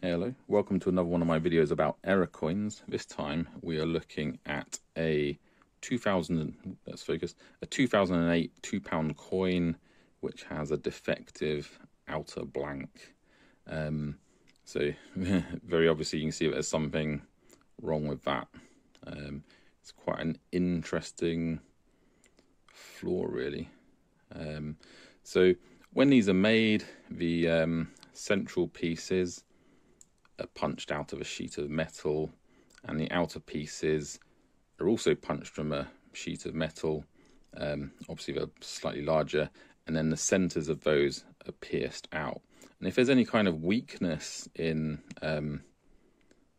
Hello, welcome to another one of my videos about error coins. This time we are looking at a 2008 £2 coin which has a defective outer blank. So very obviously you can see that there's something wrong with that. It's quite an interesting flaw really. So when these are made, the central pieces are punched out of a sheet of metal, and the outer pieces are also punched from a sheet of metal. Obviously they're slightly larger, and then the centers of those are pierced out. And if there's any kind of weakness in the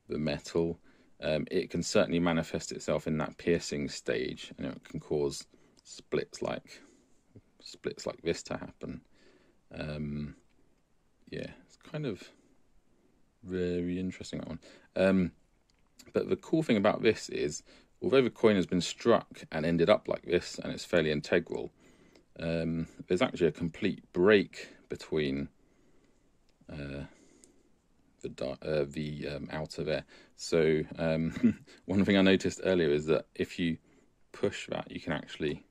metal, it can certainly manifest itself in that piercing stage, and it can cause splits like this to happen. Yeah, it's kind of very interesting, that one. But the cool thing about this is, although the coin has been struck and ended up like this and it's fairly integral, there's actually a complete break between the outer there. So one thing I noticed earlier is that if you push that, you can actually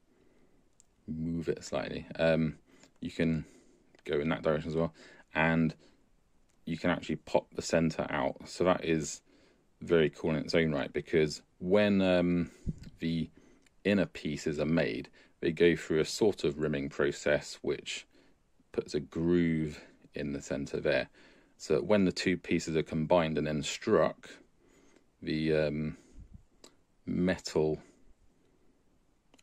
move it slightly. You can go in that direction as well, and you can actually pop the center out. So that is very cool in its own right, because when the inner pieces are made, they go through a sort of rimming process which puts a groove in the center there, so that when the two pieces are combined and then struck, the metal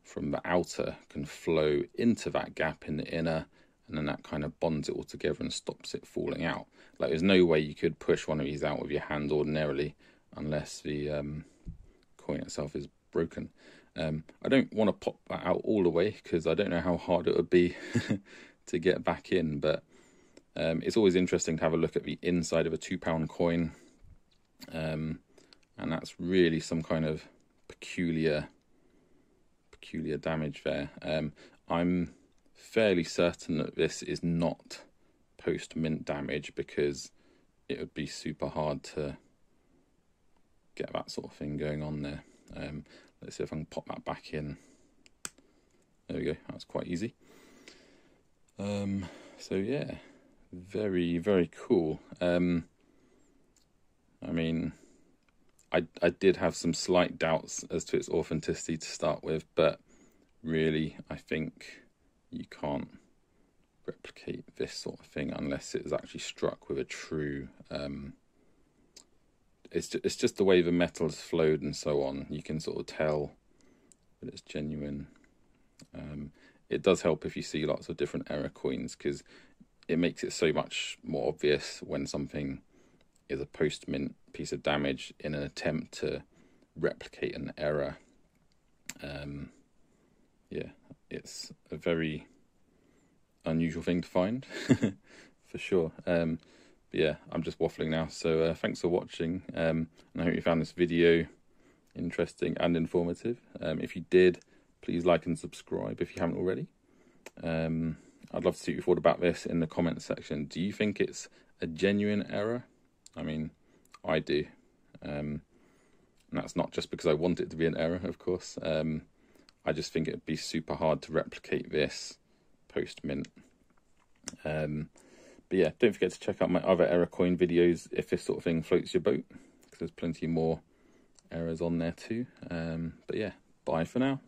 from the outer can flow into that gap in the inner, and then that kind of bonds it all together and stops it falling out. Like, there's no way you could push one of these out with your hand ordinarily unless the coin itself is broken. I don't want to pop that out all the way because I don't know how hard it would be to get back in, but it's always interesting to have a look at the inside of a £2 coin, and that's really some kind of peculiar damage there. I'm fairly certain that this is not post-mint damage, because it would be super hard to get that sort of thing going on there. Let's see if I can pop that back in. There we go, that's quite easy. So yeah, very, very cool. I mean, I did have some slight doubts as to its authenticity to start with, but really I think you can't replicate this sort of thing unless it is actually struck with a true it's just the way the metal has flowed and so on. You can sort of tell that it's genuine. It does help if you see lots of different error coins, because it makes it so much more obvious when something is a post-mint piece of damage in an attempt to replicate an error. Yeah, it's a very unusual thing to find for sure. But yeah, I'm just waffling now, so thanks for watching, and I hope you found this video interesting and informative. If you did, please like and subscribe if you haven't already. I'd love to see what you thought about this in the comments section. Do you think it's a genuine error? I mean, I do, and that's not just because I want it to be an error, of course. I just think it'd be super hard to replicate this post-mint. But yeah, don't forget to check out my other error coin videos if this sort of thing floats your boat, because there's plenty more errors on there too. But yeah, bye for now.